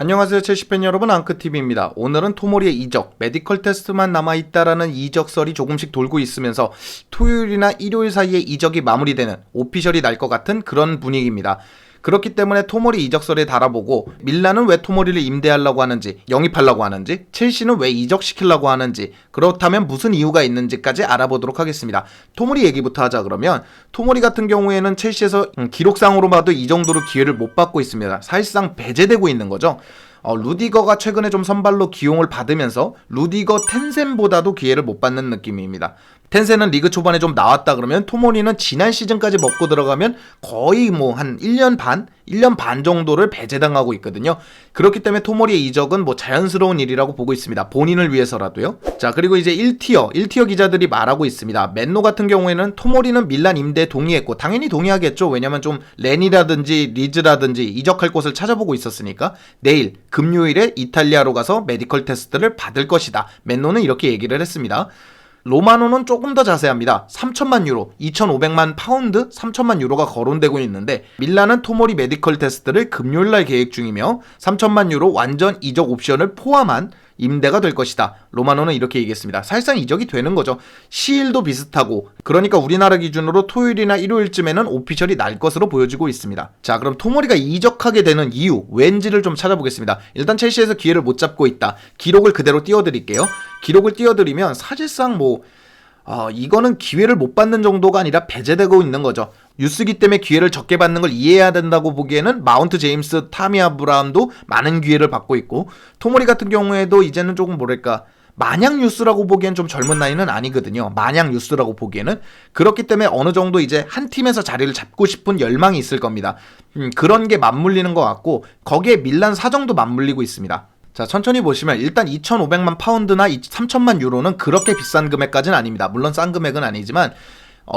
안녕하세요, 첼시팬 여러분. 앙크TV입니다. 오늘은 토모리의 이적, 메디컬 테스트만 남아있다라는 이적설이 조금씩 돌고 있으면서 토요일이나 일요일 사이에 이적이 마무리되는 오피셜이 날 것 같은 그런 분위기입니다. 그렇기 때문에 토모리 이적설에 달아보고 밀란은 왜 토모리를 임대하려고 하는지, 영입하려고 하는지, 첼시는 왜 이적시키려고 하는지, 그렇다면 무슨 이유가 있는지까지 알아보도록 하겠습니다. 토모리 얘기부터 하자. 그러면 토모리 같은 경우에는 첼시에서 기록상으로 봐도 이 정도로 기회를 못 받고 있습니다. 사실상 배제되고 있는 거죠. 루디거가 최근에 좀 선발로 기용을 받으면서 루디거 텐센보다도 기회를 못 받는 느낌입니다. 텐센은 리그 초반에 좀 나왔다 그러면 토모리는 지난 시즌까지 먹고 들어가면 거의 한 1년 반 정도를 배제당하고 있거든요. 그렇기 때문에 토모리의 이적은 자연스러운 일이라고 보고 있습니다. 본인을 위해서라도요. 자, 그리고 이제 1티어 기자들이 말하고 있습니다. 맨노 같은 경우에는 토모리는 밀란 임대에 동의했고, 당연히 동의하겠죠. 왜냐면 좀 렌이라든지 리즈라든지 이적할 곳을 찾아보고 있었으니까. 내일 금요일에 이탈리아로 가서 메디컬 테스트를 받을 것이다. 맨노는 이렇게 얘기를 했습니다. 로마노는 조금 더 자세합니다. 3천만 유로, 2,500만 파운드, 3천만 유로가 거론되고 있는데 밀란은 토모리 메디컬 테스트를 금요일날 계획 중이며 3천만 유로 완전 이적 옵션을 포함한 임대가 될 것이다. 로마노는 이렇게 얘기했습니다. 사실상 이적이 되는 거죠. 시일도 비슷하고, 그러니까 우리나라 기준으로 토요일이나 일요일쯤에는 오피셜이 날 것으로 보여지고 있습니다. 자, 그럼 토모리가 이적하게 되는 이유, 왠지를 좀 찾아보겠습니다. 일단 첼시에서 기회를 못 잡고 있다. 기록을 그대로 띄워드릴게요. 기록을 띄워드리면 사실상 이거는 기회를 못 받는 정도가 아니라 배제되고 있는 거죠. 유스기 때문에 기회를 적게 받는 걸 이해해야 된다고 보기에는 마운트 제임스, 타미 아브라함도 많은 기회를 받고 있고, 토모리 같은 경우에도 이제는 조금 마냥 유스라고 보기엔 좀 젊은 나이는 아니거든요. 마냥 유스라고 보기에는. 그렇기 때문에 어느 정도 이제 한 팀에서 자리를 잡고 싶은 열망이 있을 겁니다. 그런 게 맞물리는 것 같고, 거기에 밀란 사정도 맞물리고 있습니다. 자, 천천히 보시면 일단 2,500만 파운드나 3천만 유로는 그렇게 비싼 금액까지는 아닙니다. 물론 싼 금액은 아니지만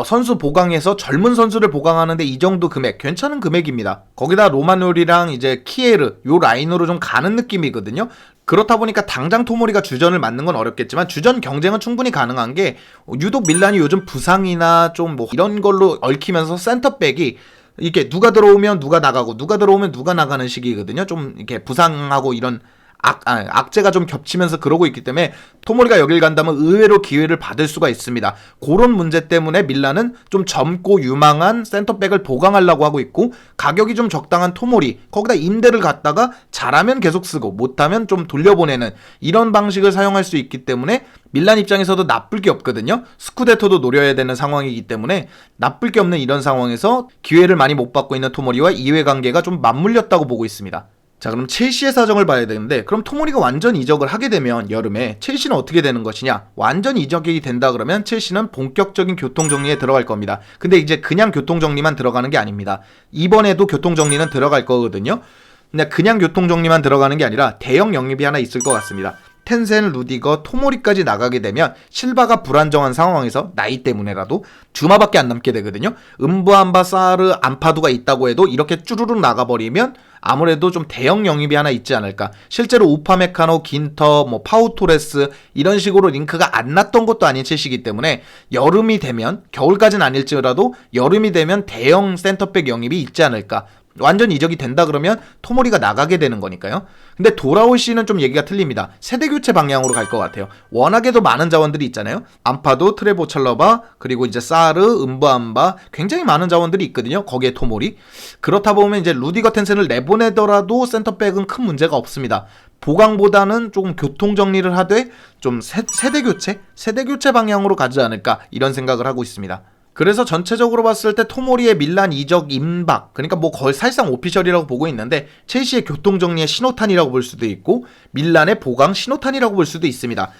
선수 보강해서 젊은 선수를 보강하는데 이 정도 금액 괜찮은 금액입니다. 거기다 로마놀이랑 이제 키에르 요 라인으로 좀 가는 느낌이거든요. 그렇다 보니까 당장 토모리가 주전을 맡는 건 어렵겠지만 주전 경쟁은 충분히 가능한 게, 유독 밀란이 요즘 부상이나 좀 이런 걸로 얽히면서 센터백이 이렇게 누가 들어오면 누가 나가고 누가 들어오면 누가 나가는 시기거든요. 좀 이렇게 부상하고 이런 악재가 좀 겹치면서 그러고 있기 때문에 토모리가 여길 간다면 의외로 기회를 받을 수가 있습니다. 그런 문제 때문에 밀란은 좀 젊고 유망한 센터백을 보강하려고 하고 있고, 가격이 좀 적당한 토모리, 거기다 임대를 갖다가 잘하면 계속 쓰고 못하면 좀 돌려보내는 이런 방식을 사용할 수 있기 때문에 밀란 입장에서도 나쁠 게 없거든요. 스쿠데토도 노려야 되는 상황이기 때문에 나쁠 게 없는 이런 상황에서 기회를 많이 못 받고 있는 토모리와 이해관계가 좀 맞물렸다고 보고 있습니다. 자, 그럼 첼시의 사정을 봐야 되는데, 그럼 토모리가 완전 이적을 하게 되면 여름에 첼시는 어떻게 되는 것이냐? 완전 이적이 된다 그러면 첼시는 본격적인 교통정리에 들어갈 겁니다. 근데 이제 그냥 교통정리만 들어가는 게 아닙니다. 이번에도 교통정리는 들어갈 거거든요. 근데 그냥 교통정리만 들어가는 게 아니라 대형 영입이 하나 있을 것 같습니다. 텐센, 루디거, 토모리까지 나가게 되면 실바가 불안정한 상황에서 나이 때문에라도 주마밖에 안 남게 되거든요. 음부암바, 사르, 안파두가 있다고 해도 이렇게 쭈루룩 나가버리면 아무래도 좀 대형 영입이 하나 있지 않을까. 실제로 우파메카노, 긴터, 파우토레스 이런 식으로 링크가 안 났던 것도 아닌 첼시이기 때문에 여름이 되면, 겨울까지는 아닐지라도 여름이 되면 대형 센터백 영입이 있지 않을까. 완전 이적이 된다 그러면 토모리가 나가게 되는 거니까요. 근데 돌아올 시는 좀 얘기가 틀립니다. 세대교체 방향으로 갈 것 같아요. 워낙에도 많은 자원들이 있잖아요. 안파도, 트레보 찰러바, 그리고 이제 사르, 음부암바, 굉장히 많은 자원들이 있거든요. 거기에 토모리. 그렇다 보면 이제 루디거 텐센을 내보내더라도 센터백은 큰 문제가 없습니다. 보강보다는 조금 교통정리를 하되 좀 세대교체 방향으로 가지 않을까, 이런 생각을 하고 있습니다. 그래서 전체적으로 봤을 때 토모리의 밀란 이적 임박, 그러니까 거의 사실상 오피셜이라고 보고 있는데, 첼시의 교통정리의 신호탄이라고 볼 수도 있고 밀란의 보강 신호탄이라고 볼 수도 있습니다.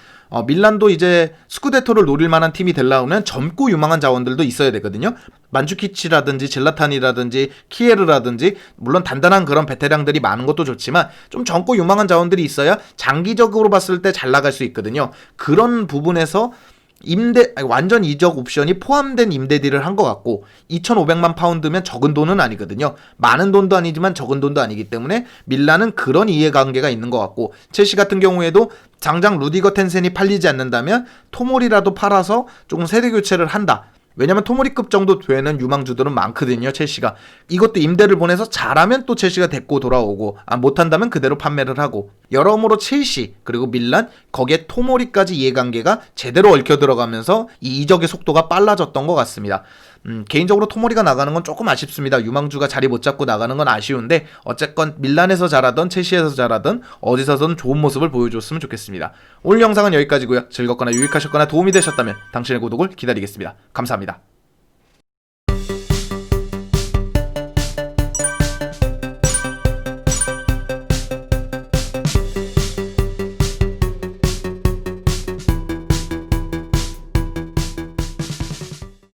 밀란도 이제 스쿠데토를 노릴 만한 팀이 되려면 젊고 유망한 자원들도 있어야 되거든요. 만주키치라든지 젤라탄이라든지 키에르라든지, 물론 단단한 그런 베테랑들이 많은 것도 좋지만 좀 젊고 유망한 자원들이 있어야 장기적으로 봤을 때 잘 나갈 수 있거든요. 그런 부분에서 완전 이적 옵션이 포함된 임대 딜을 한 것 같고, 2,500만 파운드면 적은 돈은 아니거든요. 많은 돈도 아니지만 적은 돈도 아니기 때문에 밀란은 그런 이해관계가 있는 것 같고, 첼시 같은 경우에도 당장 루디거 텐센이 팔리지 않는다면 토모리라도 팔아서 조금 세대 교체를 한다. 왜냐면 토모리급 정도 되는 유망주들은 많거든요, 첼시가. 이것도 임대를 보내서 잘하면 또 첼시가 데리고 돌아오고, 못한다면 그대로 판매를 하고. 여러모로 첼시 그리고 밀란 거기에 토모리까지 이해관계가 제대로 얽혀 들어가면서 이 이적의 속도가 빨라졌던 것 같습니다. 개인적으로 토모리가 나가는 건 조금 아쉽습니다. 유망주가 자리 못 잡고 나가는 건 아쉬운데 어쨌건 밀란에서 잘하던 첼시에서 잘하던 어디서든 좋은 모습을 보여줬으면 좋겠습니다. 오늘 영상은 여기까지고요. 즐겁거나 유익하셨거나 도움이 되셨다면 당신의 구독을 기다리겠습니다. 감사합니다.